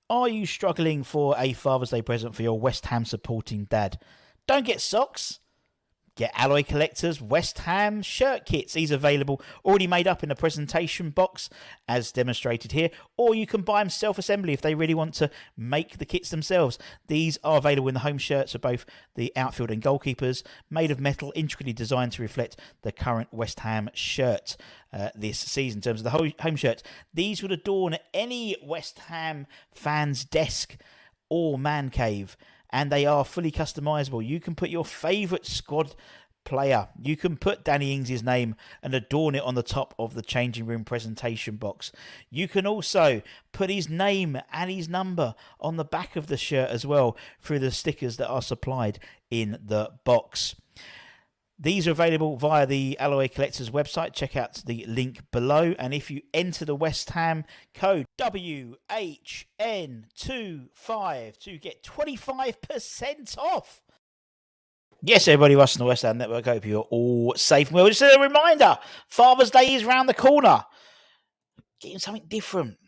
Are you struggling for a Father's Day present for your West Ham supporting dad? Don't get socks. Get Alloy Collector's West Ham shirt kits. These are available already made up in a presentation box as demonstrated here, or you can buy them self-assembly if they really want to make the kits themselves. These are available in the home shirts of both the outfield and goalkeepers, made of metal, intricately designed to reflect the current West Ham shirt this season. In terms of the home shirts, these would adorn any West Ham fan's desk or man cave, and they are fully customizable. You can put your favourite squad player. You can put Danny Ings' name and adorn it on the top of the changing room presentation box. You can also put his name and his number on the back of the shirt as well through the stickers that are supplied in the box. These are available via the Alloy Collectors website. Check out the link below. And if you enter the West Ham code WHN25 to get 25% off. Yes, everybody, us on the West Ham Network. I hope you're all safe and well. Just a reminder, Father's Day is around the corner. Get him something different.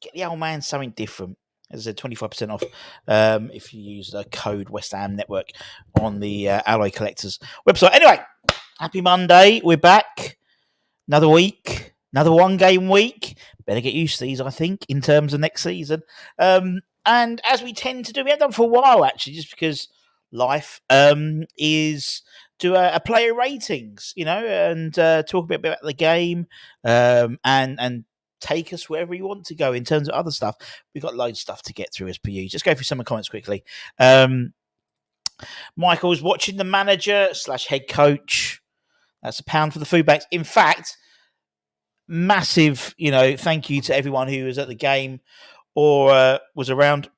Get the old man something different. As I said, 25% off if you use the code West Ham Network on the Alloy Collectors website. Anyway, happy Monday. We're back. Another week. Another one-game week. Better get used to these, I think, in terms of next season. And as we tend to do, we haven't done for a while, actually, just because life is do a player ratings, and talk a bit about the game and take us wherever you want to go in terms of other stuff. We've got loads of stuff to get through as per usual. Just go through some of the comments quickly. Michael's watching the manager / head coach. That's £1 for the food banks. In fact, massive, thank you to everyone who was at the game or was around.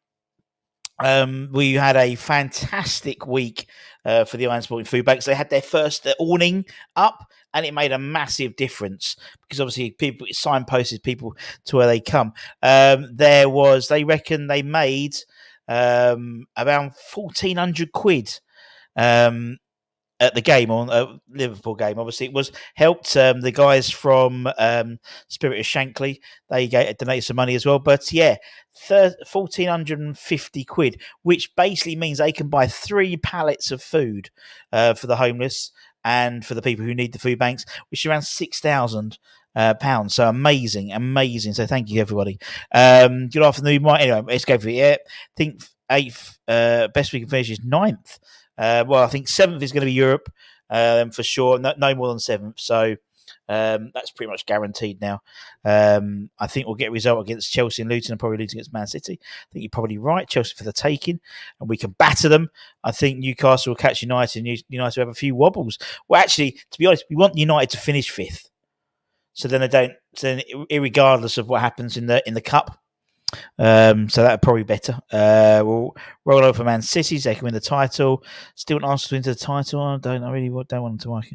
We had a fantastic week for the Iron Sporting Food Banks. They had their first awning up, and it made a massive difference because obviously it signposted people to where they come. They reckon they made around 1,400 quid at the game, on Liverpool game. Obviously, it was helped the guys from Spirit of Shankly. They donated some money as well. But yeah, 1,450 quid, which basically means they can buy 3 pallets of food for the homeless and for the people who need the food banks, which is around £6,000. So amazing. So thank you, everybody. Good afternoon, Mike. Anyway, let's go for it. Yeah, I think 8th, best we can finish is 9th. I think 7th is going to be Europe for sure. No more than 7th. So that's pretty much guaranteed now. I think we'll get a result against Chelsea and Luton and probably Luton against Man City. I think you're probably right. Chelsea for the taking, and we can batter them. I think Newcastle will catch United, and United will have a few wobbles. Well, actually, to be honest, we want United to finish 5th. So then they don't. So then, irregardless of what happens in the cup, so that's probably better. We'll roll over Man City. They can win the title. Still want Arsenal to win the title. I don't want them to work.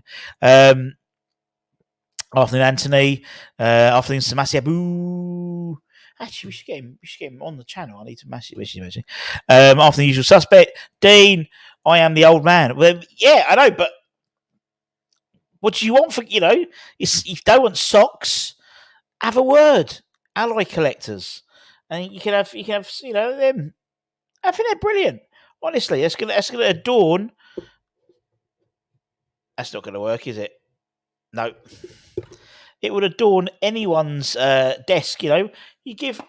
Afternoon, Anthony. Afternoon, Samasi Abu. Actually, we should get him on the channel. I need to message him. After the usual suspect, Dean. I am the old man. Well, yeah, I know, but what do you want for if you don't want socks, have a word. Alloy Collectors. And you can have them. I think they're brilliant. Honestly, that's gonna adorn. That's not gonna work, is it? No. It would adorn anyone's desk. You give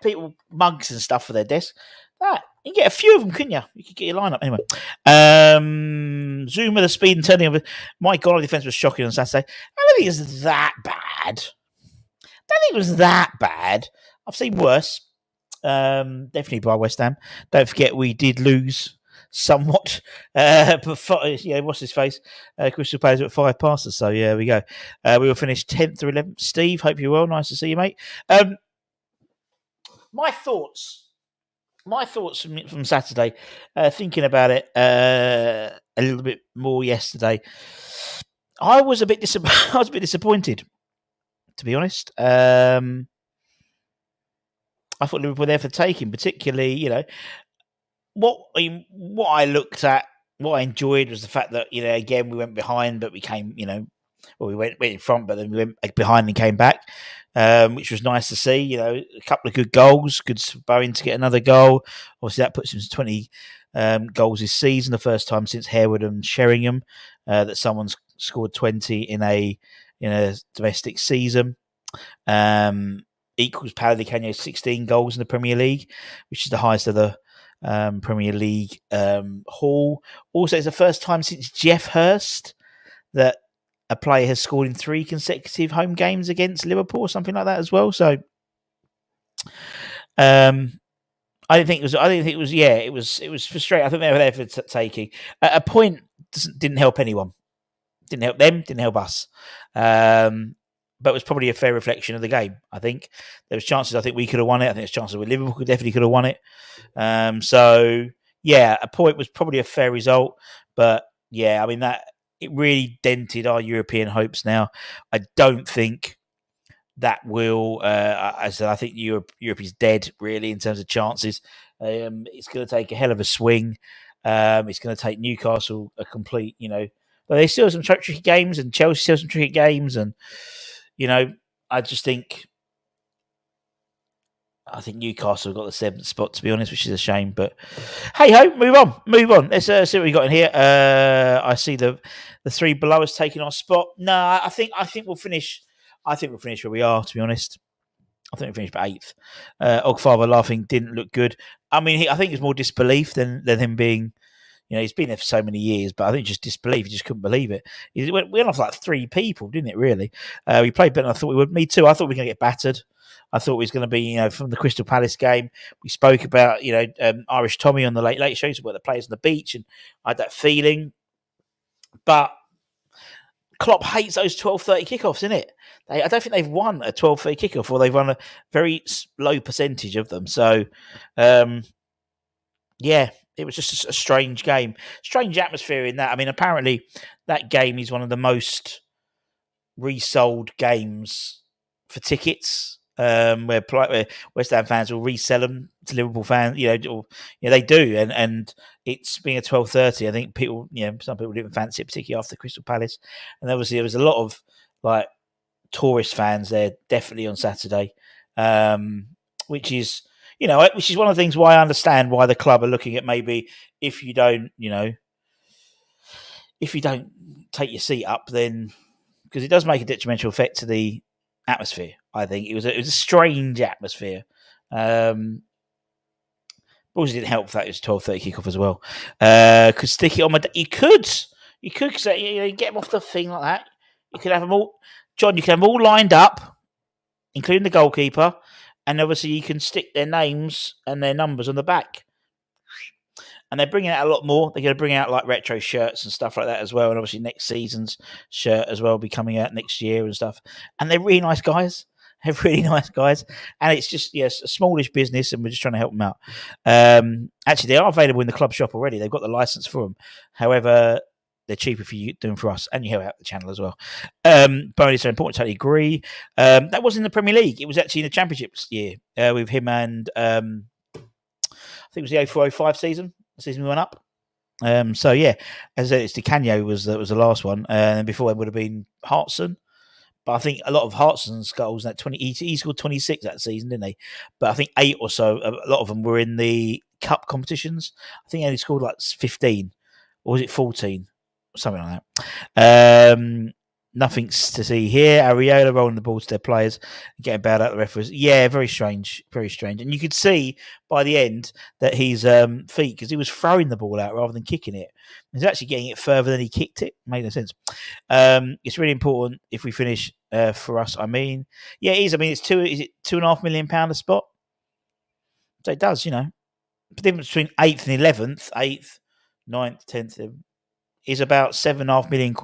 people mugs and stuff for their desk. That you can get a few of them, couldn't you? You could get your lineup anyway. Zoom with the speed and turning of my God, our defense was shocking on Saturday. I don't think it's that bad. I've seen worse. Definitely by West Ham. Don't forget we did lose somewhat. But what's his face? Crystal Palace at 5 passes. So yeah, we go. We will finish 10th or 11th. Steve, hope you're well. Nice to see you, mate. My thoughts from Saturday. Thinking about it a little bit more yesterday. I was a bit disappointed, to be honest. I thought Liverpool were there for taking, particularly, what I looked at, what I enjoyed was the fact that, again, we went behind, but we came, Well, we went in front, but then we went behind and came back, which was nice to see. You know, a couple of good goals. Good for Bowen to get another goal. Obviously, that puts him to 20 goals this season, the first time since Harewood and Sheringham that someone's scored 20 in a domestic season. Equals Paolo Di Canio's 16 goals in the Premier League, which is the highest of the Premier League haul. Also, it's the first time since Jeff Hurst that a player has scored in 3 consecutive home games against Liverpool or something like that as well. So, I didn't think it was. Yeah, it was frustrating. I think they were there for taking. A point didn't help anyone. Didn't help them. Didn't help us. But it was probably a fair reflection of the game. I think there was chances. I think we could have won it. I think there's chances with Liverpool definitely could have won it. So yeah, a point was probably a fair result. But yeah, I mean that it really dented our European hopes. Now, I don't think that will. I said I think Europe is dead really in terms of chances. It's going to take a hell of a swing. It's going to take Newcastle a complete. But they still have some tricky games, and Chelsea still have some tricky games, and I just think Newcastle have got the 7th spot, to be honest, which is a shame. But hey ho, move on. Let's see what we got in here. I see the 3 below us taking our spot. No, I think we'll finish. I think we'll finish where we are, to be honest. I think we'll finish about 8th. Ogfather laughing didn't look good. I mean, I think it's more disbelief than him being. He's been there for so many years, but I think just disbelief. He just couldn't believe it. We went off like 3 people, didn't it, really? We played better than I thought we would. Me too. I thought we were going to get battered. I thought it was going to be, from the Crystal Palace game. We spoke about, Irish Tommy on the Late Shows about the players on the beach, and I had that feeling. But Klopp hates those 12:30 kickoffs, innit? I don't think they've won a 12:30 kickoff, or they've won a very low percentage of them. So, yeah, it was just a strange game. Strange atmosphere in that. I mean, apparently that game is one of the most resold games for tickets, where West Ham fans will resell them to Liverpool fans. They do, and it's being a 12:30. I think people, some people didn't fancy it, particularly after Crystal Palace, and obviously there was a lot of like tourist fans there, definitely on Saturday, which is. Which is one of the things why I understand why the club are looking at maybe if you don't take your seat up, then because it does make a detrimental effect to the atmosphere. I think it was a strange atmosphere. Also didn't help that it was 12:30 kickoff as well. Could stick it on you could because you get them off the thing like that. You could have them all, John. You can have them all lined up, including the goalkeeper. And obviously, you can stick their names and their numbers on the back. And they're bringing out a lot more. They're going to bring out like retro shirts and stuff like that as well. And obviously, next season's shirt as well will be coming out next year and stuff. And they're really nice guys. They're really nice guys. And it's just, a smallish business, and we're just trying to help them out. Actually, they are available in the club shop already. They've got the license for them. However, they're cheaper for you doing for us, and you help out the channel as well. Bonus are important, totally agree. That wasn't in the Premier League. It was actually in the Championships year with him and I think it was the 04-05 season. The season we went up. So yeah, as I said, it's Di Canio was the last one, and before it would have been Hartson. But I think a lot of Hartson's goals that 20 he scored 26 that season, didn't he? But I think 8 or so, a lot of them were in the cup competitions. I think he only scored like 15, or was it 14? Something like that. Nothing to see here. Areola rolling the ball to their players, getting bailed out the referees. Yeah, very strange, very strange. And you could see by the end that his feet, because he was throwing the ball out rather than kicking it. He's actually getting it further than he kicked it. Made no sense. It's really important if we finish for us. I mean, yeah, it is. I mean, it's £2.5 million a spot. So it does, The difference between 8th and 11th, 8th, 9th, 10th. Is about £7.5 million.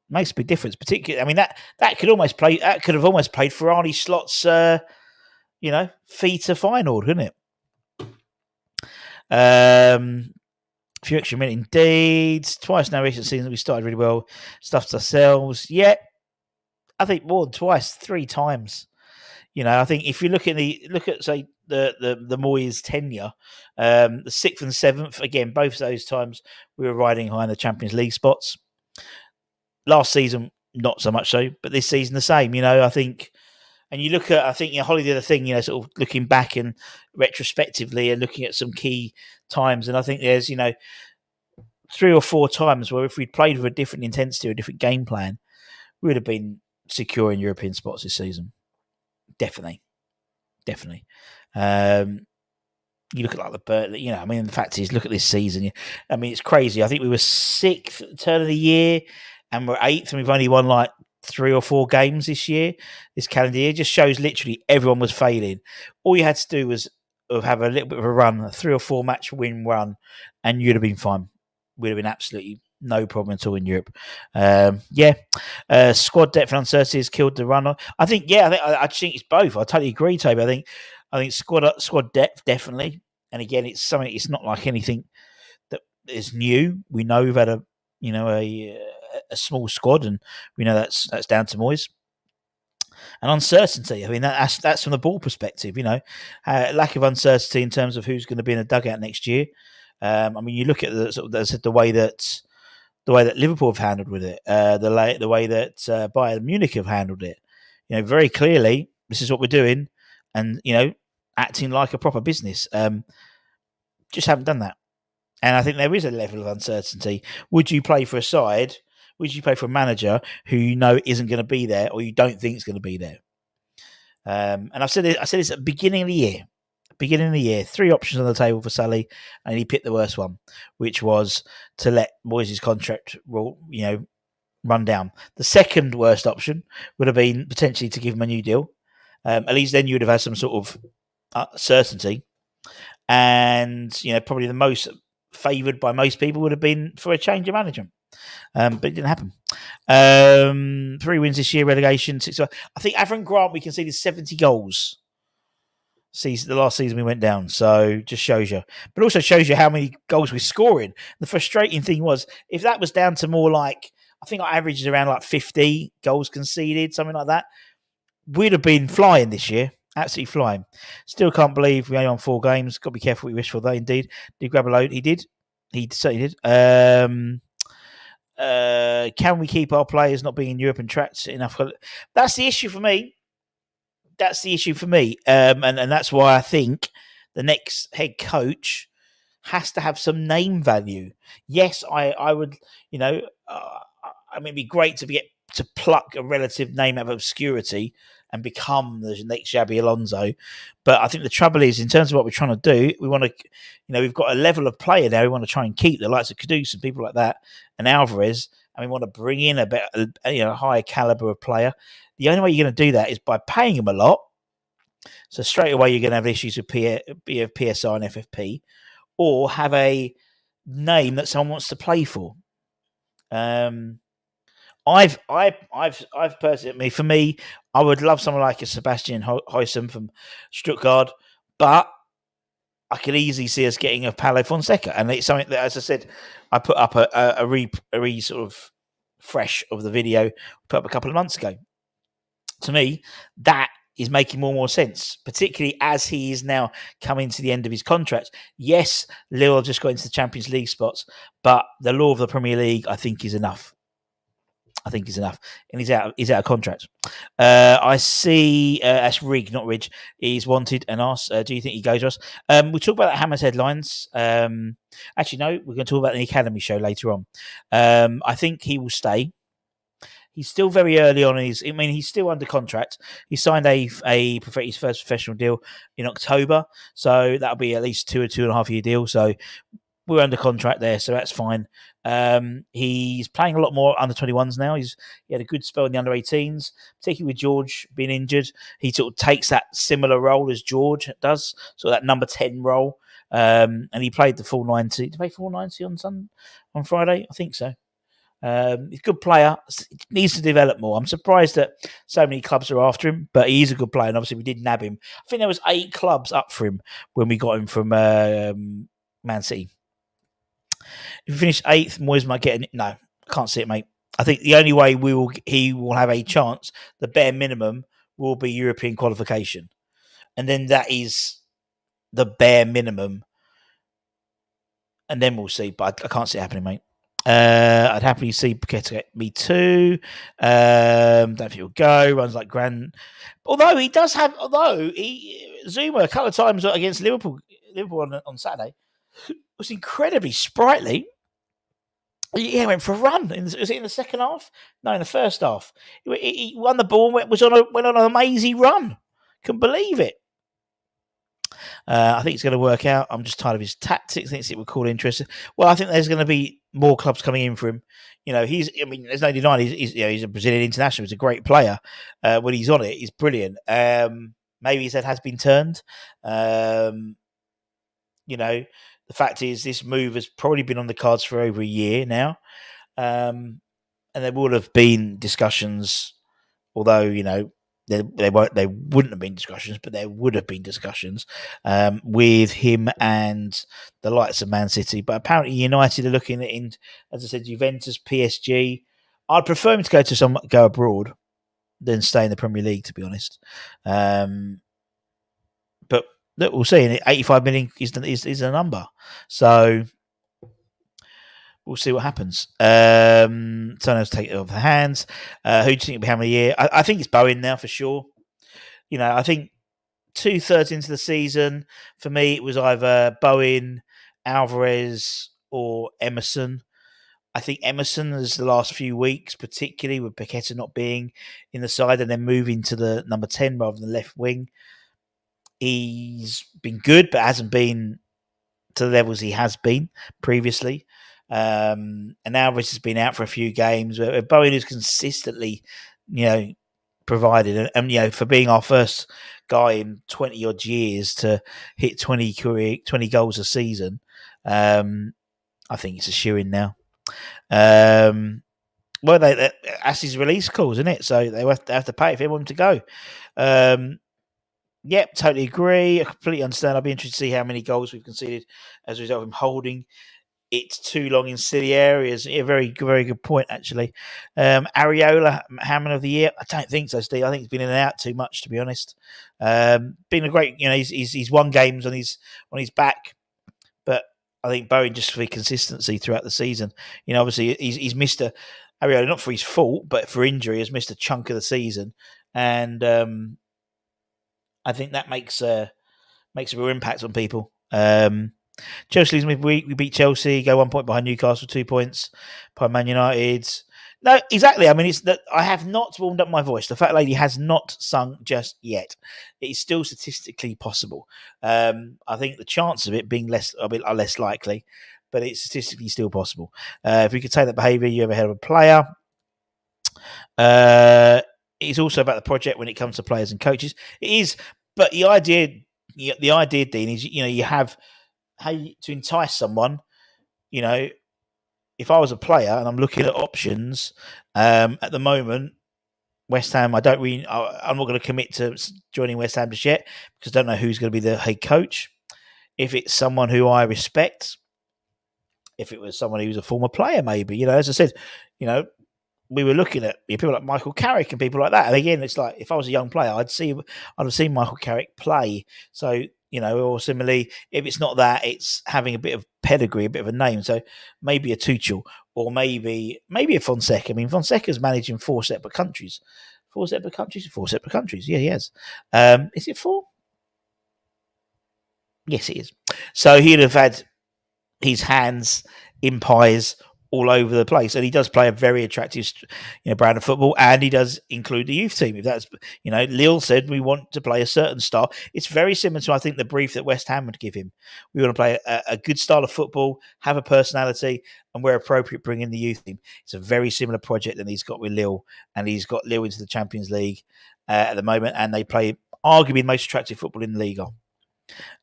Makes a big difference, particularly. I mean that could almost play. That could have almost played for Arnie Slot's, fee to final, couldn't it? Few extra minutes indeed. Twice now recent season we started really well. Stuffed ourselves. Yeah, I think more than twice, 3 times. I think if you look at say the Moyes tenure, the 6th and 7th, again, both of those times we were riding high in the Champions League spots. Last season, not so much so, but this season the same. I think, and you look at, I think, Holly did a thing, sort of looking back and retrospectively and looking at some key times, and I think there's, 3 or 4 times where if we'd played with a different intensity or a different game plan, we would have been securing European spots this season. Definitely. You look at like the Burnley, the fact is, look at this season. It's crazy. I think we were 6th at the turn of the year and we're 8th and we've only won like 3 or 4 games this calendar year. It just shows literally everyone was failing. All you had to do was have a little bit of a run, a 3 or 4 match win run, and you'd have been fine. We'd have been absolutely no problem at all in Europe. Squad depth and uncertainty has killed the run. I think it's both. I totally agree, Toby. I think squad depth definitely, and again, it's something. It's not like anything that is new. We know we've had a small squad, and we know that's down to Moyes. And uncertainty. That's from the ball perspective. Lack of uncertainty in terms of who's going to be in the dugout next year. You look at the way that Liverpool have handled with it, the way that Bayern Munich have handled it. Very clearly, this is what we're doing, and acting like a proper business. Just haven't done that, and I think there is a level of uncertainty. Would you play for a side? Would you play for a manager who isn't going to be there, or you don't think is going to be there? And I said this at the beginning of the year. 3 options on the table for Sully, and he picked the worst one, which was to let Moyes' contract run down. The second worst option would have been potentially to give him a new deal. At least then you would have had some sort of certainty. And, probably the most favoured by most people would have been for a change of management. But it didn't happen. 3 wins this year, relegation. 6. I think Avram Grant, we conceded 70 goals. The last season we went down, so just shows you, but also shows you how many goals we're scoring. The frustrating thing was, if that was down to more like, I think our average is around like 50 goals conceded, something like that, we'd have been flying this year, absolutely flying. Still can't believe we only won 4 games. Got to be careful what you wish for, though. Indeed, did grab a load. He did. He certainly did. Can we keep our players not being in Europe and tracked enough? That's the issue for me. And that's why I think the next head coach has to have some name value. Yes, I would, it'd be great to pluck a relative name out of obscurity and become the next Xabi Alonso. But I think the trouble is, in terms of what we're trying to do, we want to, we've got a level of player now we want to try and keep, the likes of Kudus and people like that, and Alvarez, and we want to bring in a higher caliber of player. The only way you're going to do that is by paying them a lot. So straight away you're going to have issues with PSR and FFP, or have a name that someone wants to play for. I've personally, for me, I would love someone like a Sebastian Huysum from Stuttgart, but I could easily see us getting a Paulo Fonseca, and it's something that, as I said, I put up a re sort of fresh of the video put up a couple of months ago. To me, that is making more and more sense, particularly as he is now coming to the end of his contract. Yes, Lille just got into the Champions League spots, but the law of the Premier League, I think, is enough. And he's out of contract. I see Ash Rig, not Ridge, is wanted and asked, do you think he goes to us? We'll talk about that Hammers headlines. Actually, no, we're going to talk about the Academy show later on. I think he will stay. He's still very early on. He's still under contract. He signed his first professional deal in October, so that'll be at least 2.5 year deal. So we're under contract there, so that's fine. He's playing a lot more under 21s now. He had a good spell in the under 18s, particularly with George being injured. He sort of takes that similar role as George does, so that number 10 role. And he played the full 90. Did he play full 90 on Friday? I think so. He's a good player. He needs to develop more. I'm surprised that so many clubs are after him, but he is a good player, and obviously we did nab him. I think there was 8 clubs up for him when we got him from Man City. If we finish 8th, Moyes might get it. No, I can't see it, mate. I think the only way he will have a chance, the bare minimum, will be European qualification. And then that is the bare minimum. And then we'll see. But I can't see it happening, mate. I'd happily see Paqueta get me too. Don't think he'll go. Runs like Grand. Although he does have, Zuma a couple of times against Liverpool on Saturday was incredibly sprightly. He went for a run. Was it in the second half? No, in the first half. He won the ball and went on an amazing run. Couldn't believe it. I think it's going to work out. I'm just tired of his tactics. I think it would call interesting. Well, I think there's going to be more clubs coming in for him. There's no denying he's a Brazilian international. He's a great player. When he's on it, he's brilliant. Maybe his head has been turned. The fact is, this move has probably been on the cards for over a year now. And there would have been discussions, although, they wouldn't have been discussions, but there would have been discussions with him and the likes of Man City. But apparently United are looking at, as I said, Juventus, PSG. I'd prefer him to go abroad than stay in the Premier League, to be honest. But look, we'll see. 85 million is a number. So we'll see what happens. Someone's take it off the hands. Who do you think will be having a year? I think it's Bowen now for sure. I think 2/3 into the season, for me, it was either Bowen, Alvarez, or Emerson. I think Emerson is the last few weeks, particularly with Paqueta not being in the side and then moving to the number 10 rather than left wing. He's been good, but hasn't been to the levels he has been previously. And Alvarez has been out for a few games. Bowen is consistently, provided, and for being our first guy in 20 odd years to hit 20 goals a season, I think it's a shoo-in now. That's his release clause, isn't it? So they have to pay if they want him to go. Yep, totally agree. I completely understand. I'll be interested to see how many goals we've conceded as a result of him holding it's too long in silly areas. A very, very good point, actually. Areola, Hammond of the Year? I don't think so, Steve. I think he's been in and out too much, to be honest. Been a great, he's won games on his back, but I think Bowen just for consistency throughout the season. Obviously he's missed Areola, not for his fault, but for injury, has missed a chunk of the season, and I think that makes a real impact on people. Chelsea's midweek, we beat Chelsea, go 1 point behind Newcastle, 2 points behind Man United. No, exactly. I mean, it's that I have not warmed up my voice. The fat lady has not sung just yet. It is still statistically possible. I think the chances of it being are less likely, but it's statistically still possible. If we could take that behaviour, you have a hell of a player. It's also about the project when it comes to players and coaches. It is, but the idea, Dean, is you have how to entice someone. If I was a player and I'm looking at options at the moment, West Ham, I'm not going to commit to joining West Ham just yet because I don't know who's going to be the head coach. If it's someone who I respect, if it was someone who's a former player, maybe, as I said, we were looking at people like Michael Carrick and people like that. And again, it's like if I was a young player, I'd have seen Michael Carrick play. So, or similarly, if it's not that, it's having a bit of pedigree, a bit of a name. So maybe a Tuchel or maybe a Fonseca. I mean, Fonseca's managing 4 separate countries. 4 separate countries? 4 separate countries. Yeah, he has. Is it 4? Yes, it is. So he'd have had his hands in pies all over the place, and he does play a very attractive, brand of football, and he does include the youth team. If that's, Lille said we want to play a certain style. It's very similar to I think the brief that West Ham would give him. We want to play a good style of football, have a personality, and where appropriate, bring in the youth team. It's a very similar project that he's got with Lille, and he's got Lille into the Champions League at the moment, and they play arguably the most attractive football in the league.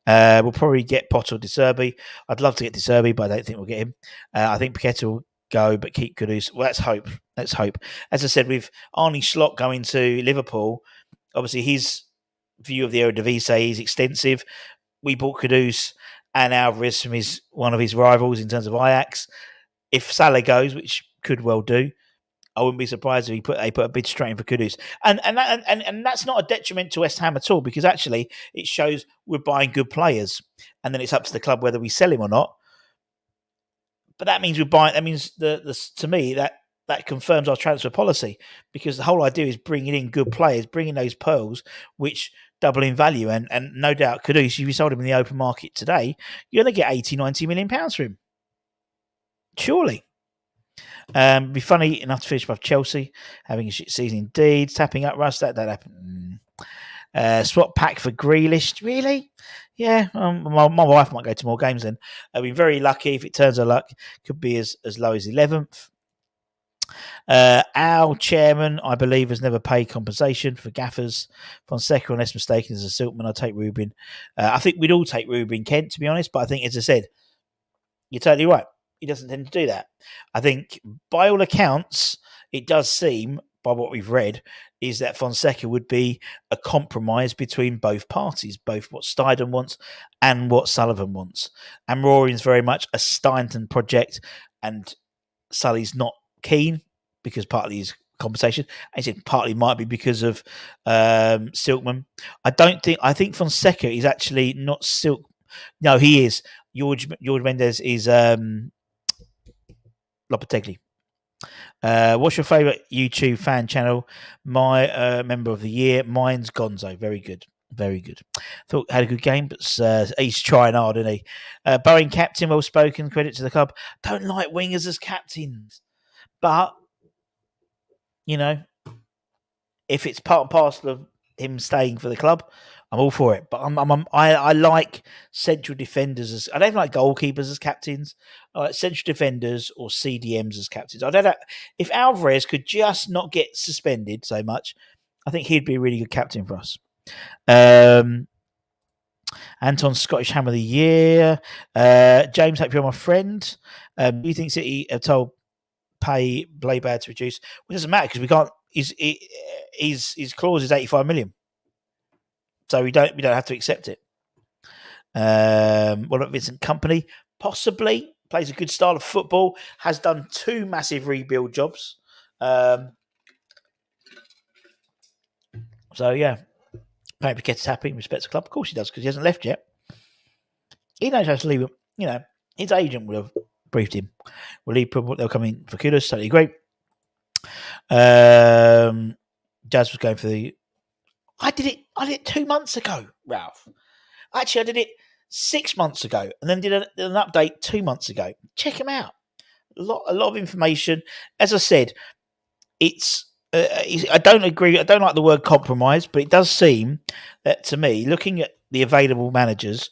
We'll probably get Potter or De Zerbi. I'd love to get De Zerbi, but I don't think we'll get him. I think Paqueta will go, but keep Kudus. Well, let's hope. As I said, with Arne Slot going to Liverpool, obviously his view of the Eredivisie is extensive. We bought Kudus and Alvarez from one of his rivals in terms of Ajax. If Salah goes, which could well do, I wouldn't be surprised if they put a bid straight in for Kudus. And that's not a detriment to West Ham at all, because actually it shows we're buying good players. And then it's up to the club whether we sell him or not. But that means we're buying. That means to me that confirms our transfer policy, because the whole idea is bringing in good players, bringing those pearls, which double in value. And no doubt, Kudus, if you sold him in the open market today, you're going to get 80, 90 million pounds for him. Surely. Be funny enough to finish above Chelsea, having a shit season indeed. Tapping up Russ, that happened. Swap pack for Grealish, really? Yeah, my wife might go to more games then. I've been very lucky. If it turns her luck, could be as low as 11th. Our chairman, I believe, has never paid compensation for gaffers. Fonseca, unless mistaken, is a Silkman. I'll take Rubin. I think we'd all take Rubin Kent, to be honest, but I think, as I said, you're totally right. He doesn't tend to do that. I think, by all accounts, it does seem, by what we've read, is that Fonseca would be a compromise between both parties, both what Steidon wants and what Sullivan wants. And Roaring's very much a Steindon project, and Sully's not keen because partly his compensation. I said partly might be because of Silkman. I think Fonseca is actually not Silk. No, he is. George Mendes is Lopetegui. What's your favourite YouTube fan channel? My member of the year. Mine's Gonzo. Very good. Very good. Thought had a good game, but he's trying hard, isn't he? Bowen captain, well spoken. Credit to the club. Don't like wingers as captains, but you know, if it's part and parcel of him staying for the club, I'm all for it. But I like central defenders as I don't like goalkeepers as captains. I like central defenders or CDMs as captains. I don't know if Alvarez could just not get suspended so much. I think he'd be a really good captain for us. Anton Scottish Hammer of the Year. James, hope you're my friend. Do you think City have told pay Blaybad to reduce? Well, it doesn't matter because we can't. His clause is 85 million, so we don't have to accept it. What about Vincent Kompany? Possibly plays a good style of football. Has done 2 massive rebuild jobs. So yeah, maybe gets happy and respects the club. Of course he does because he hasn't left yet. He knows how to leave him. You know, his agent would have briefed him. Will he? They'll come in for Kudus. Totally great. Jazz was going for the. I did it 2 months ago, Ralph. Actually, I did it 6 months ago, and then did an update 2 months ago. Check him out. A lot of information. As I said, it's. I don't agree. I don't like the word compromise, but it does seem that to me, looking at the available managers,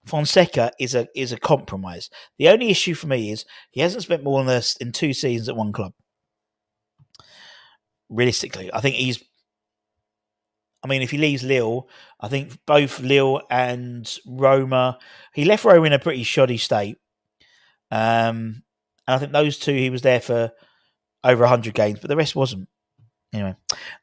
Fonseca is a compromise. The only issue for me is he hasn't spent more than this in 2 seasons at one club. Realistically, I think he's. I mean, if he leaves Lille, I think both Lille and Roma, he left Roma in a pretty shoddy state. And I think those 2, he was there for over 100 games, but the rest wasn't. Anyway,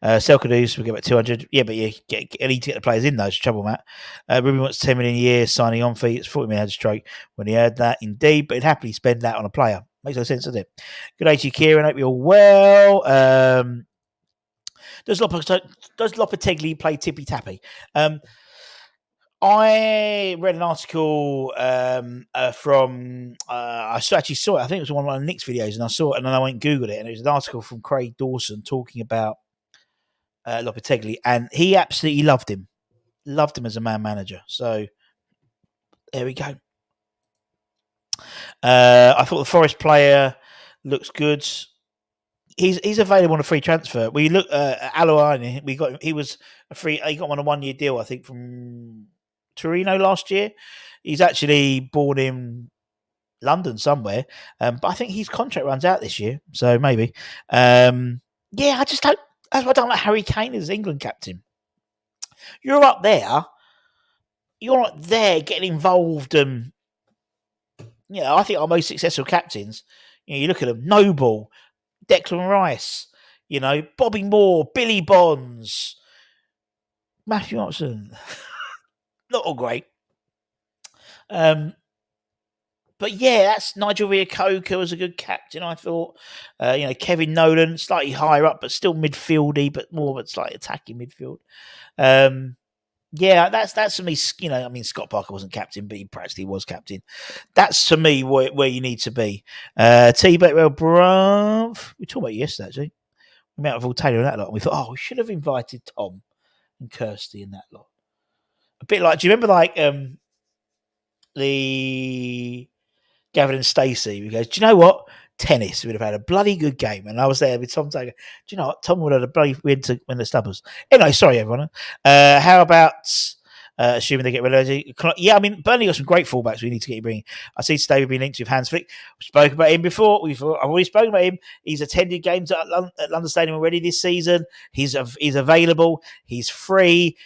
Selkadus, we'll get about 200. Yeah, but you need to get the players in, though. It's trouble, Matt. Ruben wants 10 million a year, signing on fee. It's 40 million had a stroke when he heard that, indeed, but he'd happily spend that on a player. Makes no sense, does it? Good day to you, Kieran. Hope you're well. Does Lopetegui play tippy tappy? I read an article from I actually saw it. I think it was one of the Nick's videos, and I saw it, and then I went and Googled it, and it was an article from Craig Dawson talking about Lopetegui, and he absolutely loved him as a man manager. So there we go. I thought the Forest player looks good. He's available on a free transfer. We look at Aloane. He was a free. He got on a 1-year deal, I think, from Torino last year. He's actually born in London somewhere, but I think his contract runs out this year, so maybe. Yeah, I just don't. That's why I don't like Harry Kane as England captain. You're up there. You're not there getting involved. I think our most successful captains. You look at them: Noble, Declan Rice, Bobby Moore, Billy Bonds, Matthew Watson. Not all great. But yeah, that's Nigel Reo-Coker was a good captain, I thought. Kevin Nolan, slightly higher up, but still midfieldy, but more slightly attacking midfield. Yeah, that's for me. I mean, Scott Parker wasn't captain, but he practically was captain. That's to me where you need to be. T. Bakewell, bruv. We talked about it yesterday, actually. We met with all Taylor and that lot, and we thought, oh, we should have invited Tom and Kirsty and that lot. A bit like, do you remember the Gavin and Stacey? We goes, do you know what? Tennis. We'd have had a bloody good game. And I was there with Tom Taylor. Do you know what? Tom would have had a bloody win to win the Stubbers. Anyway, sorry, everyone. How about assuming they get relegated? Yeah, I mean, Burnley got some great fullbacks we need to get bringing. I see today we've been linked with Hans Flick. We've spoken about him before. I've already spoken about him. He's attended games at London Stadium already this season. He's available. He's free.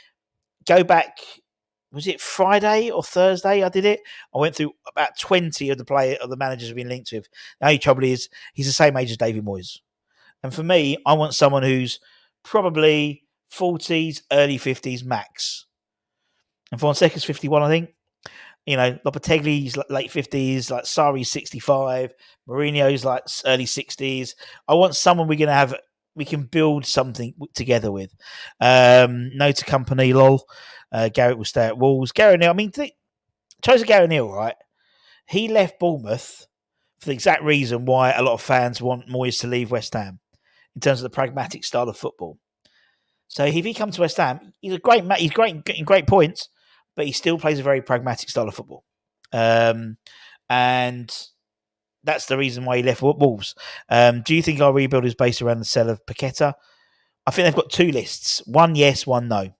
Go back. Was it Friday or Thursday? I did it. I went through about 20 of the managers I've been linked with. The only trouble is he's the same age as David Moyes. And for me, I want someone who's probably 40s, early 50s max. And Fonseca's 51, I think. Lopetegui's late 50s, like Sarri's 65, Mourinho's like early 60s. I want someone we can build something together with. No to company, lol. Garrett will stay at Wolves. Garrett Neal, I mean, chose Garrett Neal, right? He left Bournemouth for the exact reason why a lot of fans want Moyes to leave West Ham in terms of the pragmatic style of football. So if he comes to West Ham, he's great in great points, but he still plays a very pragmatic style of football. And that's the reason why he left Wolves. Do you think our rebuild is based around the sale of Paqueta? I think they've got two lists. One yes, one no.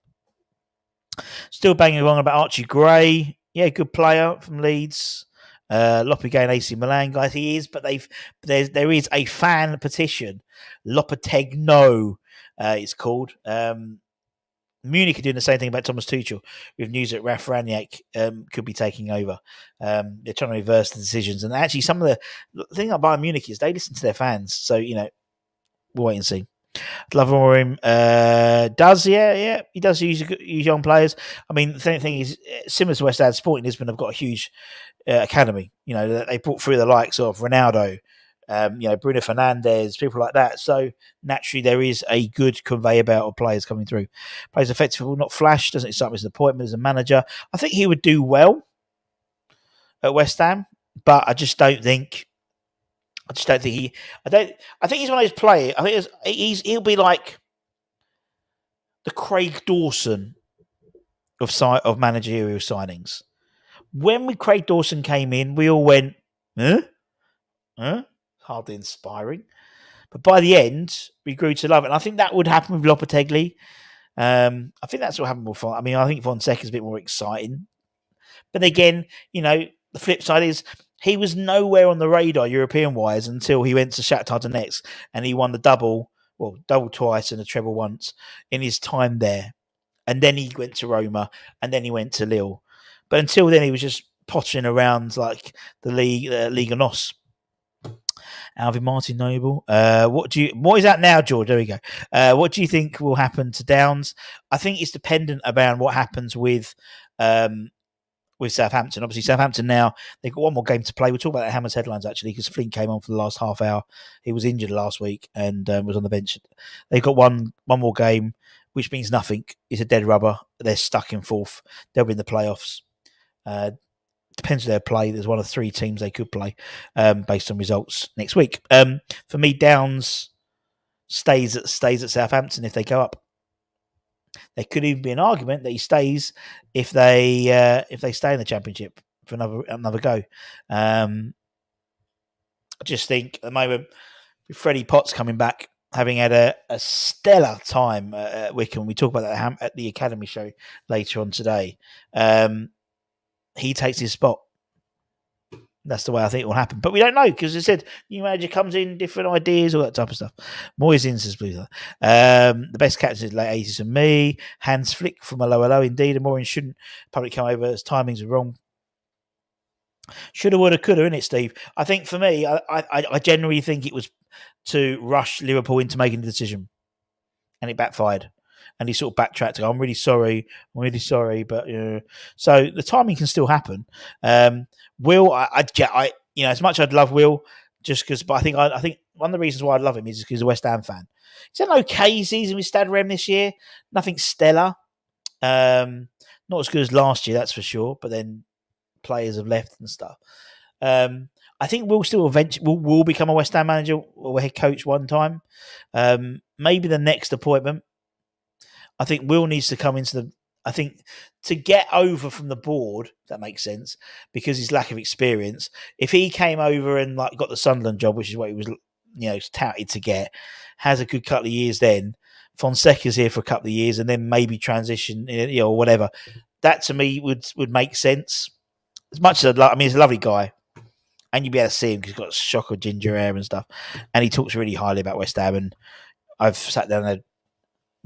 Still banging along about Archie Gray. Yeah, good player from Leeds. Lopetegui AC Milan guys, he is, but there is a fan petition. Lopetegui, it's called. Munich are doing the same thing about Thomas Tuchel with news that Ralf Rangnick could be taking over. They're trying to reverse the decisions, and actually, some of the thing about Bayern Munich is they listen to their fans. So we'll wait and see. Love him. He does use young players. I mean, the thing is, similar to West Ham, Sporting Lisbon have got a huge academy. They brought through the likes of Ronaldo, Bruno Fernandes, people like that. So naturally, there is a good conveyor belt of players coming through. Plays effective, not flash. Doesn't excite me as an appointment as a manager. I think he would do well at West Ham, but I don't think he. I think he's one of those players. I think he'll be like the Craig Dawson of managerial signings. When Craig Dawson came in, we all went, huh? Hardly inspiring. But by the end, we grew to love it. And I think that would happen with Lopetegui. I think that's what happened with Fonseca. I mean, I think Fonseca's a bit more exciting. But again, the flip side is he was nowhere on the radar European-wise until he went to Shakhtar Donetsk and he won the double twice and a treble once in his time there. And then he went to Roma and then he went to Lille. But until then, he was just pottering around like the Liga NOS. Alvin Martin Noble. What is that now, George? There we go. What do you think will happen to Downs? I think it's dependent about what happens with Southampton. Obviously, Southampton now, they've got one more game to play. We'll talk about the Hammers headlines, actually, because Flint came on for the last half hour. He was injured last week and was on the bench. They've got one more game, which means nothing. It's a dead rubber. They're stuck in fourth. They'll be in the playoffs. Depends who they play. There's one of three teams they could play based on results next week. For me, Downs stays at Southampton if they go up. There could even be an argument that he stays if they stay in the Championship for another go. I just think at the moment with Freddie Potts coming back, having had a stellar time at Wycombe, we talk about that at the Academy show later on today. He takes his spot. That's the way I think it will happen. But we don't know because as I said, new manager comes in, different ideas, all that type of stuff. Moyes in says Blue. The best captain is late 80s for me. Hans Flick from a low, indeed. And Moyes shouldn't probably come over as timings are wrong. Shoulda, woulda, coulda, innit, Steve? I think for me, I generally think it was to rush Liverpool into making the decision. And it backfired. And he sort of backtracked to go, I'm really sorry, but so the timing can still happen. Will, as much as I'd love Will, just because, but I think one of the reasons why I love him is because he's a West Ham fan. He's had an okay season with Stade Rennes this year, nothing stellar. Not as good as last year, that's for sure. But then players have left and stuff. I think we'll still eventually will become a West Ham manager or head coach one time. Maybe the next appointment. I think Will needs to come into the. I think to get over from the board, if that makes sense, because his lack of experience. If he came over and like got the Sunderland job, which is what he was, touted to get, has a good couple of years. Then Fonseca's here for a couple of years, and then maybe transition, or whatever. That to me would make sense. As much as he's a lovely guy, and you'd be able to see him because he's got shock of ginger hair and stuff, and he talks really highly about West Ham. And I've sat down and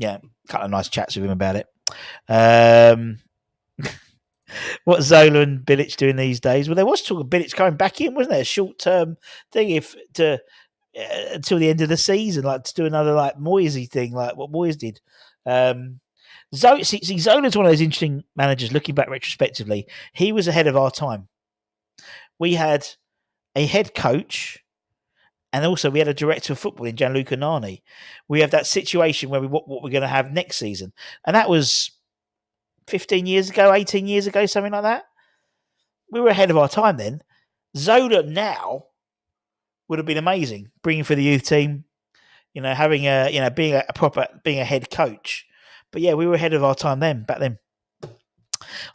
a couple of nice chats with him about it. What Zola and Bilic doing these days? Well, there was talk of Bilic coming back in, wasn't there? A short-term thing until the end of the season, like to do another like Moyesy thing, like what Moyes did. Zola's one of those interesting managers. Looking back retrospectively, he was ahead of our time. We had a head coach, and also we had a director of football in Gianluca Nani. We have that situation where what we're going to have next season, and that was 15 years ago, 18 years ago, something like that. We were ahead of our time then. Zola now would have been amazing, bringing for the youth team, having being a head coach. But yeah, we were ahead of our time back then.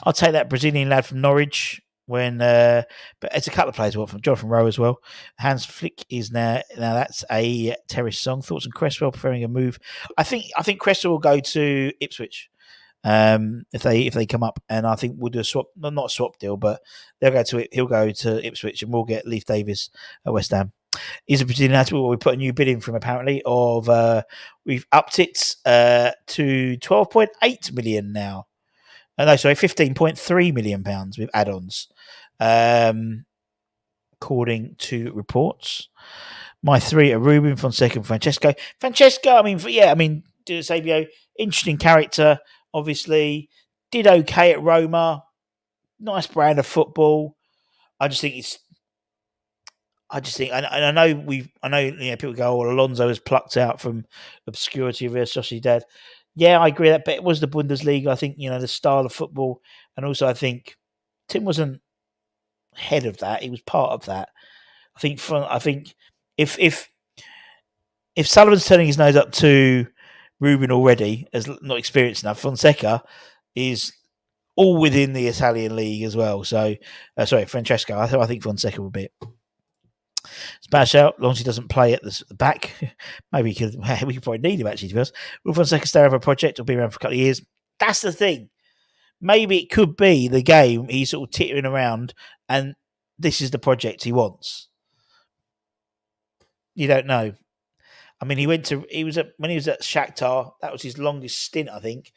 I'll take that Brazilian lad from Norwich. But it's a couple of players I want from Jonathan Rowe as well. Hans Flick is now that's a Terrace song. Thoughts on Cresswell preferring a move? I think Cresswell will go to Ipswich if they come up, and I think we'll do a swap, not a swap deal, but he'll go to Ipswich, and we'll get Leif Davis at West Ham. He's a Brazilian lad. We put a new bid in from apparently we've upped it to 12.8 million now. No, sorry, £15.3 million with add-ons, according to reports. My three are Ruben, Fonseca, and Francesco. Francesco, Sabio, interesting character, obviously. Did okay at Roma. Nice brand of football. I know people go, Alonso was plucked out from obscurity of Real Sociedad. Yeah, I agree that, but it was the Bundesliga. I think, the style of football. And also I think Tim wasn't head of that. He was part of that. I think if Sullivan's turning his nose up to Ruben already as not experienced enough, Fonseca is all within the Italian league as well. So, Francesco. I think Fonseca will be it. Smash out, as long as he doesn't play at the back. Maybe we could probably need him actually, to be honest. Will Fonseca stay over a project or be around for a couple of years? That's the thing. Maybe it could be the game he's sort of tittering around and this is the project he wants. You don't know. I mean, when he was at Shakhtar, that was his longest stint, I think,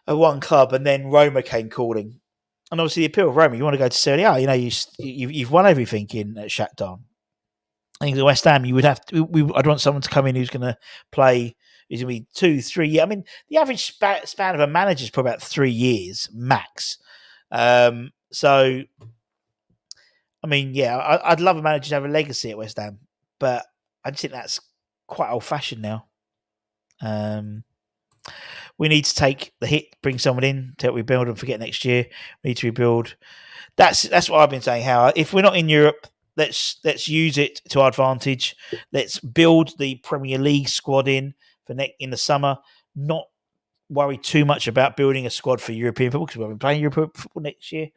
at one club, and then Roma came calling. And obviously the appeal of Roma, you want to go to Serie A, you've won everything at Shakhtar. I think at West Ham, you would have to. I'd want someone to come in who's going to play. Who's going to be 2-3 years. I mean, the average span of a manager is probably about 3 years max. So, I mean, yeah, I'd love a manager to have a legacy at West Ham, but I just think that's quite old fashioned now. We need to take the hit, bring someone in to help rebuild and forget next year. We need to rebuild. That's what I've been saying. How if we're not in Europe, let's use it to our advantage. Let's build the Premier League squad in the summer. Not worry too much about building a squad for European football because we'll be playing European football next year.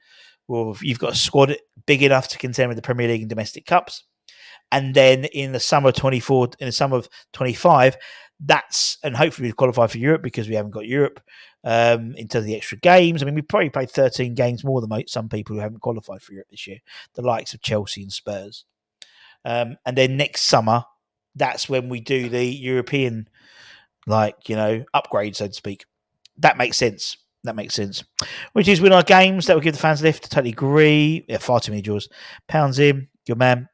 Well, you've got a squad big enough to contend with the Premier League and domestic cups. And then in the summer of 24, in the summer of 25, and hopefully we qualify for Europe because we haven't got Europe in terms of the extra games. I mean, we probably played 13 games more than some people who haven't qualified for Europe this year, the likes of Chelsea and Spurs. And then next summer, that's when we do the European, upgrade, so to speak. That makes sense. Which is win our games. That will give the fans a lift. I totally agree. Yeah, far too many draws. Pounds in. Good man.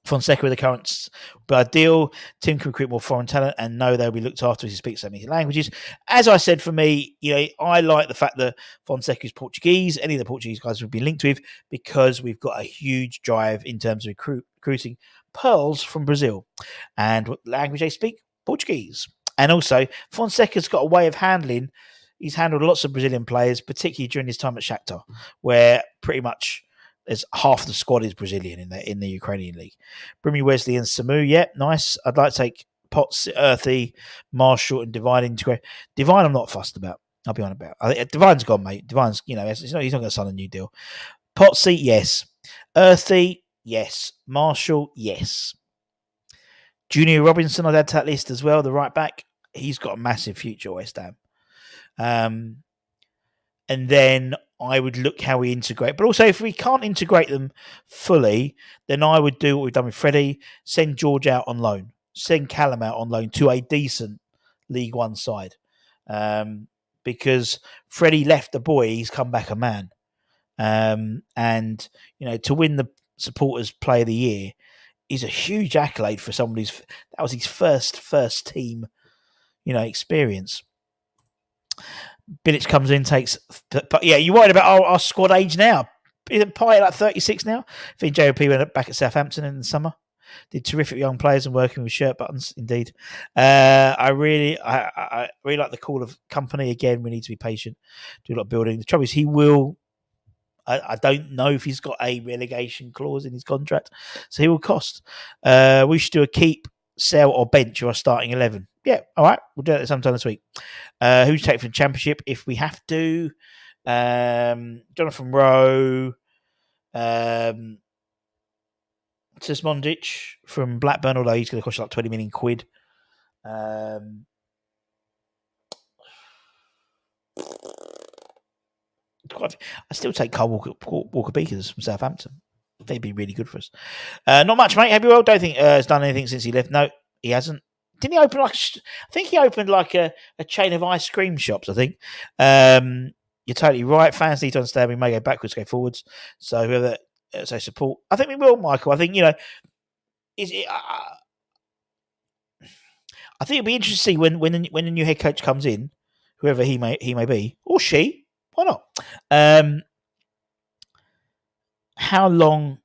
Fonseca with the currents would be ideal. Tim can recruit more foreign talent and know they'll be looked after as he speaks so many languages. As I said, for me, I like the fact that Fonseca is Portuguese. Any of the Portuguese guys would be linked with because we've got a huge drive in terms of recruiting pearls from Brazil. And what language they speak? Portuguese. And also, Fonseca's got a way of handling he's handled lots of Brazilian players, particularly during his time at Shakhtar, where pretty much there's half the squad is Brazilian in the Ukrainian league. Brimmy, Wesley, and Samu. Yeah, nice. I'd like to take Potts, Earthy, Marshall, and Divine into Divine. I'm not fussed about. I'll be on about. Divine's gone, mate. Divine's, he's not going to sign a new deal. Potsy, yes. Earthy, yes. Marshall, yes. Junior Robinson, I'd add to that list as well. The right back, he's got a massive future at West Ham. And then I would look how we integrate. But also, if we can't integrate them fully, then I would do what we've done with Freddie: send George out on loan, send Callum out on loan to a decent League One side. Because Freddie left the boy, he's come back a man. And to win the Supporters Player of the Year is a huge accolade for someone that was his first team, experience. Bilic comes in, but yeah, you're worried about our squad age now. Isn't Pie like 36 now? I think JOP went back at Southampton in the summer. Did terrific young players and working with shirt buttons, indeed. I really like the call of company. Again, we need to be patient, do a lot of building. The trouble is, he will. I don't know if he's got a relegation clause in his contract, so he will cost. We should do a keep, sell, or bench or a starting 11. Yeah, all right, we'll do that sometime this week. Who's take for the Championship if we have to? Jonathan Rowe, Sismondic from Blackburn, although he's going to cost like 20 million quid. I still take Carl Walker Beakers from Southampton. They'd be really good for us. Not much, mate. Happy well. Don't think he's done anything since he left. No, he hasn't. Didn't he open I think he opened like a chain of ice cream shops, I think. You're totally right. Fans need to understand we may go backwards, go forwards. So whoever support, I think we will, Michael. I think, I think it'll be interesting to see when the new head coach comes in, whoever he may be, or she. Why not? How long?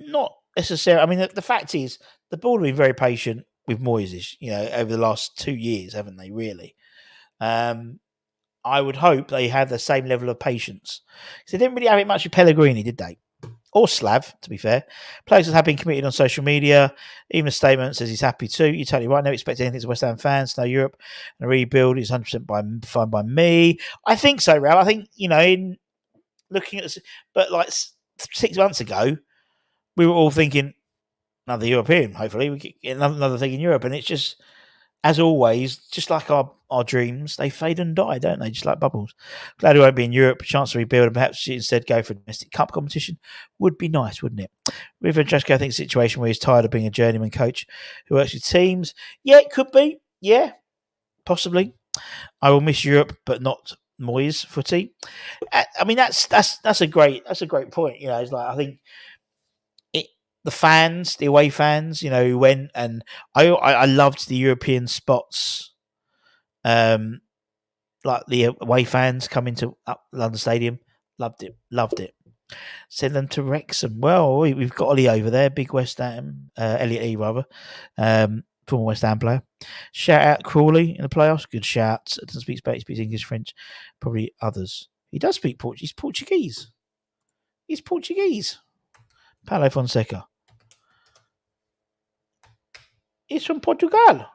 Not necessarily. I mean, the fact is, the board have been very patient with Moyes, over the last 2 years, haven't they? Really. I would hope they have the same level of patience. Because they didn't really have it much with Pellegrini, did they? Or Slav, to be fair. Players have been committed on social media. Even a statement says he's happy too. You're totally right. Never expect anything to West Ham fans. No Europe and a rebuild is 100% fine by me. I think so, Ralph. I think, in looking at this, but like 6 months ago, we were all thinking another European, hopefully. We get another thing in Europe. And it's just, as always, just like our dreams, they fade and die, don't they? Just like bubbles. Glad we won't be in Europe. A chance to rebuild and perhaps instead go for a domestic cup competition would be nice, wouldn't it? With Francesco, I think a situation where he's tired of being a journeyman coach who works with teams. Yeah, it could be. Yeah, possibly. I will miss Europe, but not Moyes footy. I mean, that's a great point. It's like, I think the fans, the away fans, who went, and I loved the European spots. Like the away fans coming to London Stadium, loved it. Send them to Wrexham. Well, we've got Ollie over there, big West Ham, Elliot E rather, former West Ham player. Shout out Crawley in the playoffs. Good shout. Doesn't speak Spanish, speaks English, French, probably others. He does speak Portuguese. He's Portuguese. Paulo Fonseca. He's from Portugal.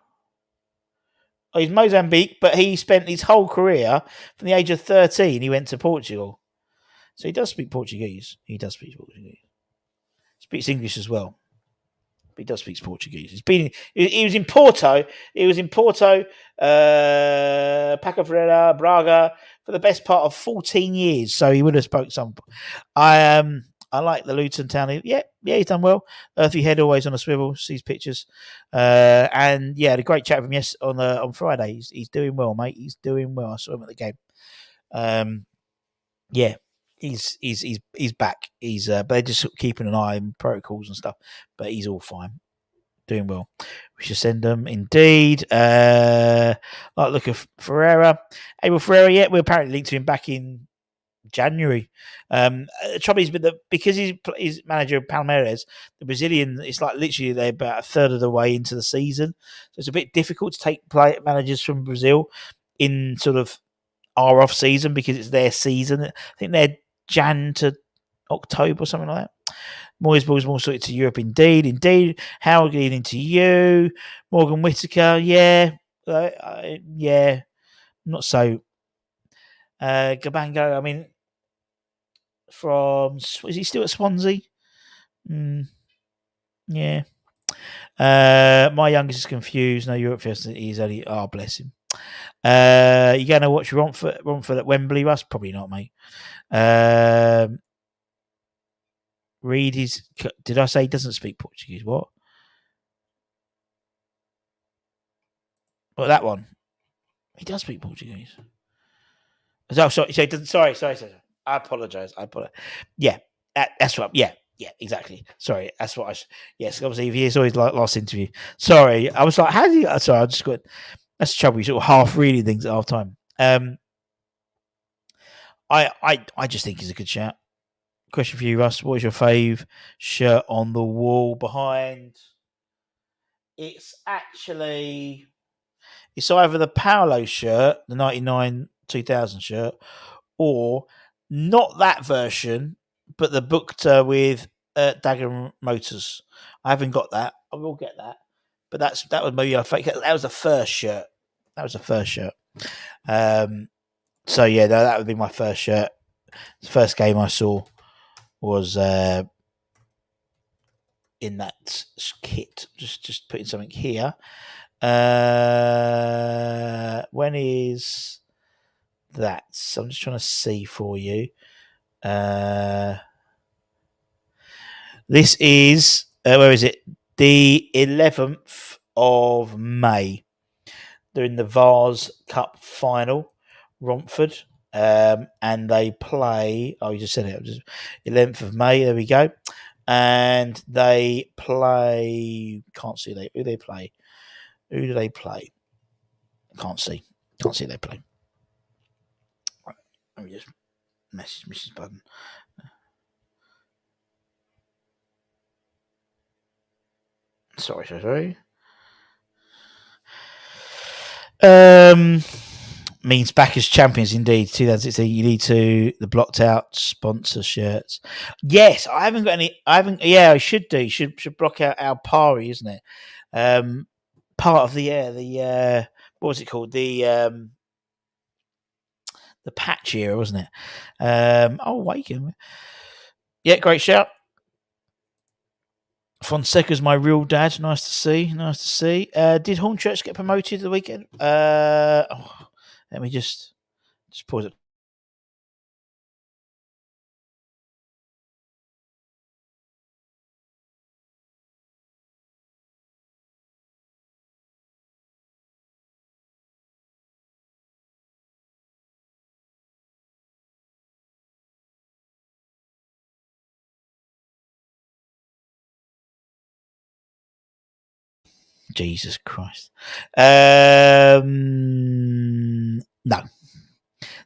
Oh, he's Mozambique, but he spent his whole career from the age of 13. He went to Portugal. So he does speak Portuguese. He speaks English as well. But he does speak Portuguese. He was in Porto. Paco Ferreira, Braga, for the best part of 14 years. So he would have spoke some. I like the Luton town. Yeah, he's done well. Earthy head always on a swivel. Sees pictures, and yeah, had a great chat with him on Friday. He's doing well, mate. He's doing well. I saw him at the game. Yeah, he's back. But they're just keeping an eye on protocols and stuff. But he's all fine, doing well. We should send them indeed. Like look at Ferreira, Abel Ferreira. Yeah, we're apparently linked to him back in January. The trouble is, because he's manager of Palmeiras, the Brazilian, it's like literally they're about a third of the way into the season, so it's a bit difficult to take managers from Brazil. in sort of our off season because it's their season. I think they're Jan to October or something like that. Moyes Balls more suited to Europe, indeed. How good evening to you, Morgan Whitaker. Yeah, yeah, not so. Gabango. I mean, is he still at Swansea? Yeah. My youngest is confused. No Europe Fest. He's only. Oh, bless him. You going to watch Romford at Wembley? Russ? Probably not, mate. Read his. Did I say he doesn't speak Portuguese? What? Well, that one. He does speak Portuguese. Oh, sorry. Sorry. I apologise. Yeah, that's right. Yeah, exactly. Sorry, that's what I. Yes, obviously, if he's always like last interview. Sorry, I was like, how do you? Sorry, I just got. That's the trouble. You sort of half reading things at half time. I just think he's a good shout. Question for you, Russ. What is your fave shirt on the wall behind? It's either the Paolo shirt, the 99-2000 shirt, or not that version, but the Bukta with Dagger Motors. I haven't got that. I will get that. But that was maybe that was the first shirt. So yeah, that would be my first shirt. The first game I saw was in that kit. Just putting something here. When is that? So I'm just trying to see for you. This is where is it? The 11th of May. They're in the Vars Cup final, Romford, and they play. Oh, you just said it. 11th of May. There we go. And they play. Can't see who they play. Who do they play? Can't see who they play. Right, let me just message Mrs. Budden. Sorry. Means back as champions indeed. 2016. You need the blocked out sponsor shirts. Yes, I haven't got any. Yeah, I should do. Should block out our Pari, isn't it? Part of the what was it called? The patch era, wasn't it? Waken. Yeah, great shout. Fonseca's my real dad. Nice to see. Did Hornchurch get promoted the weekend? Let me just pause it. Jesus Christ. No.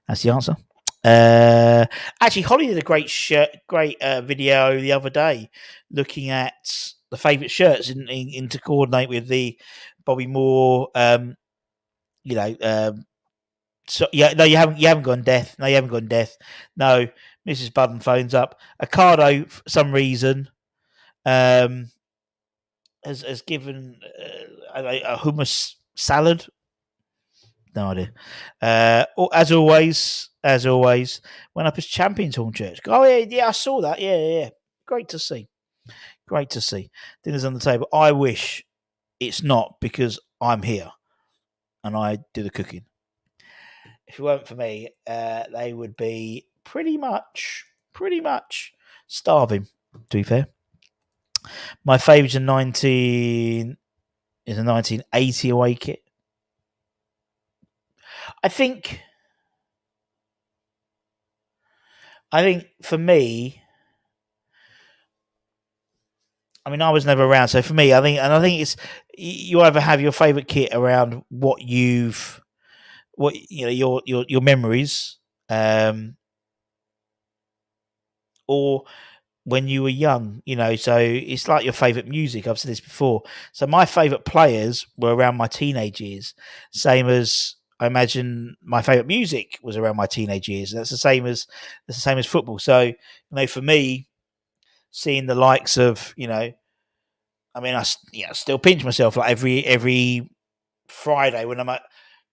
That's the answer. Actually, Holly did a great video the other day looking at the favourite shirts in to coordinate with the Bobby Moore. So yeah, no, you haven't gone deaf. No, you haven't gone deaf. No, Mrs. Budden phones up. Ocado, for some reason, has given a hummus salad. No idea. As always, went up as champions Hornchurch. Oh yeah, I saw that. Yeah. Great to see. Dinner's on the table. I wish it's not because I'm here and I do the cooking. If it weren't for me, they would be pretty much starving. To be fair, my favourite is a 1980 away kit. I think for me, I mean, I was never around, so for me, I think it's you either have your favourite kit around what your memories, or when you were young, so it's like your favourite music. I've said this before. So my favourite players were around my teenage years, same as I imagine my favourite music was around my teenage years. That's the same as football. So, for me, seeing the likes of, I mean, still pinch myself like every Friday when I'm at,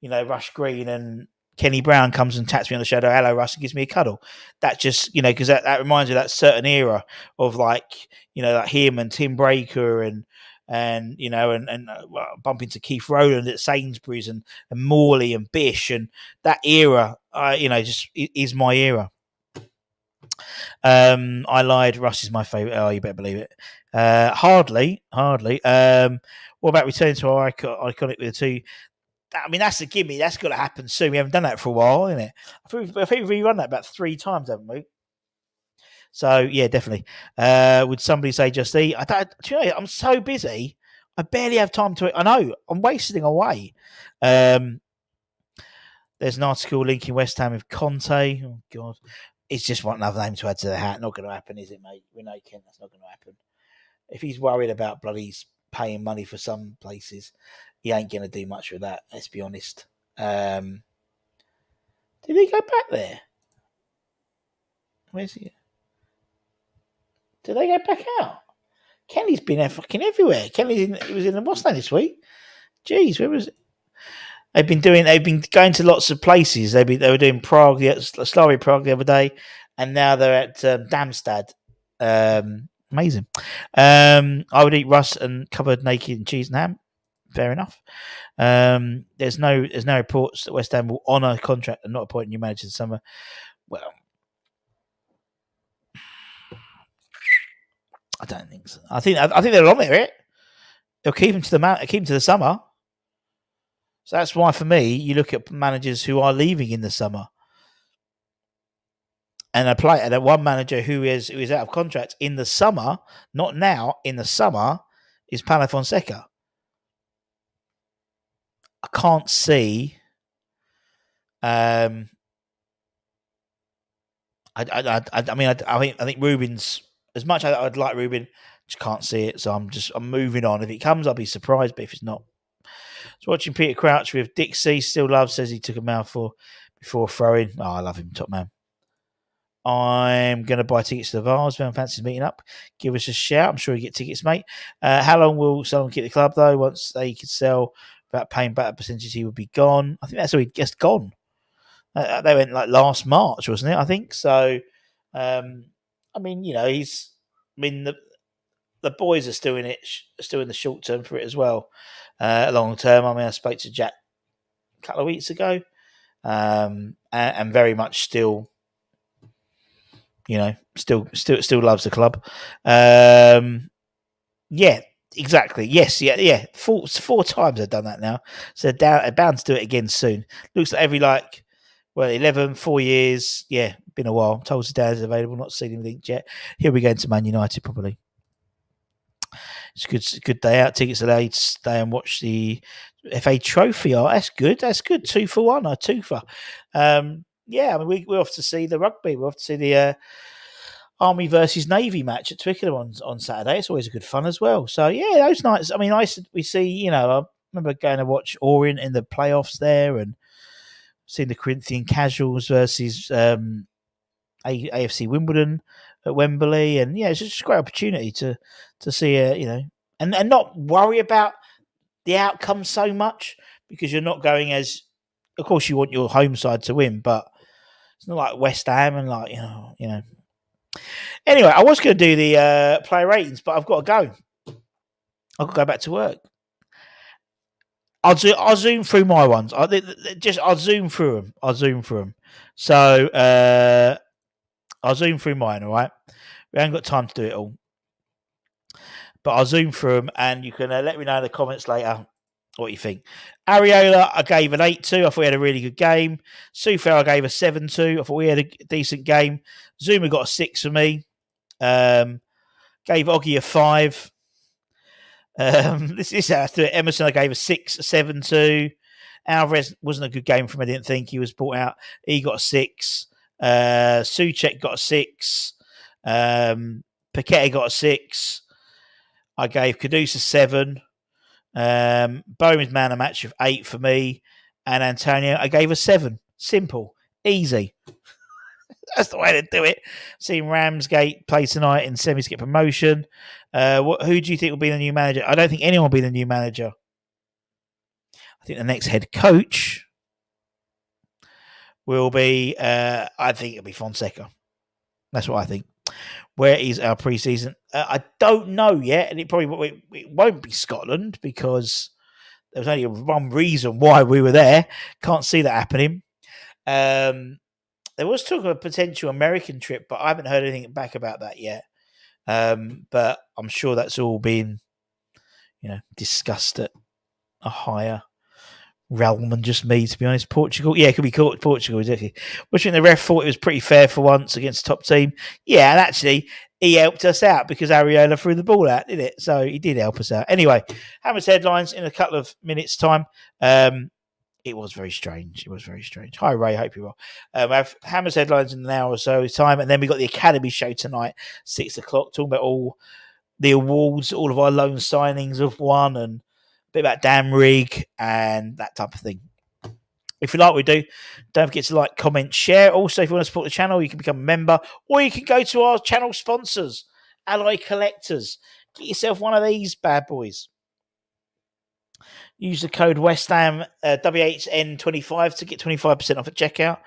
Rush Green and Kenny Brown comes and taps me on the shoulder, hello Russ, and gives me a cuddle. That just, because that reminds me of that certain era of like him and Tim Breaker and bump into Keith Rowland at Sainsbury's and Morley and Bish, and that era, just is my era. I lied. Russ is my favourite. Oh, you better believe it. Hardly. What about returning to our iconic with the two? I mean, that's a gimme. That's got to happen soon. We haven't done that for a while, isn't it? I think we've rerun that about 3 times, haven't we? So yeah, definitely. Would somebody say just eat? I'm so busy. I barely have time to eat. I know. I'm wasting away. There's an article linking West Ham with Conte. Oh God, it's just one another name to add to the hat. Not going to happen, is it, mate? We know Kent. That's not going to happen. If he's worried about bloody paying money for some places, he ain't going to do much with that. Let's be honest. Did he go back there? Where's he? Did they go back out? Kenny's been there fucking everywhere. He was in the what's that this week? Jeez, where was it? They've been going to lots of places. They were doing Prague, Slavia Prague the other day, and now they're at Darmstadt. Amazing. I would eat Russ and covered naked in cheese and ham. Fair enough. There's no reports that West Ham will honour a contract and not appoint a new manager in the summer. Well, I don't think so. I think they're on there. They'll keep him to the summer. So that's why, for me, you look at managers who are leaving in the summer, and one manager who is out of contract in the summer, not now, in the summer, is Paulo Fonseca. I can't see. I think Rubin's, as much as I'd like Rubin, just can't see it. So I'm moving on. If it comes, I'll be surprised. But if it's not, so watching Peter Crouch with Dixie, still love, says he took a mouthful before throwing. Oh, I love him, top man. I'm going to buy tickets to the Vars. If fancies meeting up, give us a shout. I'm sure you get tickets, mate. How long will someone keep the club, though? Once they could sell without paying back a percentage, he would be gone. I think that's already just gone. They went like last March, wasn't it? I think so. I mean, the boys are still in it, still in the short term for it as well. Long term, I mean, I spoke to Jack a couple of weeks ago, and very much still, still loves the club. Yeah, exactly. Yes, yeah. Four times they've done that now, so they're bound to do it again soon. Looks like every 4 years. Yeah, been a while. Told his dad is available, not seen him linked yet. He'll be going to Man United probably. It's a good day out. Tickets allow you to stay and watch the FA Trophy. Oh, that's good. 2 for 1 or 2 for. Yeah, I mean, we're off to see the rugby. We're off to see the Army versus Navy match at Twickenham on Saturday. It's always a good fun as well. So yeah, those nights. I mean, we see. I remember going to watch Orient in the playoffs there, and seeing the Corinthian Casuals versus AFC Wimbledon at Wembley, and it's just a great opportunity to see and not worry about the outcome so much, because you're not going as, of course, you want your home side to win, but it's not like West Ham and Anyway, I was going to do the player ratings, but I've got to go. I've got to go back to work. I'll zoom through my ones. I'll zoom through them. So I'll zoom through mine. All right, we haven't got time to do it all, but I'll zoom through them, and you can let me know in the comments later what you think. Ariola, I gave an 8-2. I thought he had a really good game. Sufel, I gave a 7-2. I thought he had a decent game. Zuma got a 6 for me. Gave Oggy a 5. This is how I do it. Emerson, I gave a 6, a 7-2. Alvarez wasn't a good game for him. I didn't think he was brought out. He got a 6. Souček got a 6. Paqueta got a 6. I gave Kudus a 7. Bowman's man a match of 8 for me. and Antonio, I gave a 7. Simple. Easy. That's the way to do it. Seeing Ramsgate play tonight in semis get promotion. Who do you think will be the new manager? I don't think anyone will be the new manager. I think the next head coach will be, I think it'll be Fonseca. That's what I think. Where is our pre-season? I don't know yet, and it won't be Scotland because there was only one reason why we were there. Can't see that happening. There was talk of a potential American trip, but I haven't heard anything back about that yet. But I'm sure that's all been, discussed at a higher realm than just me, to be honest. Portugal, yeah, it could be called Portugal, exactly. Which the ref thought it was pretty fair for once against a top team. Yeah, and actually he helped us out because Ariola threw the ball out, didn't it? So he did help us out. Anyway, Hammer's headlines in a couple of minutes' time. It was very strange. Hi, Ray. Hope you're well. We have Hammer's headlines in an hour or so time, and then we got the Academy show tonight, 6 o'clock, talking about all the awards, all of our loan signings have won, and a bit about Dan Rigg and that type of thing. If you like what we do, don't forget to like, comment, share. Also, if you want to support the channel, you can become a member, or you can go to our channel sponsors, Alloy Collectors. Get yourself one of these bad boys. Use the code WestHam WHN25 to get 25% off at checkout.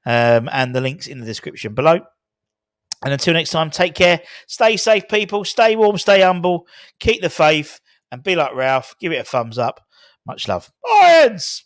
And the link's in the description below. And until next time, take care. Stay safe, people. Stay warm, stay humble. Keep the faith. And be like Ralph. Give it a thumbs up. Much love. Irons!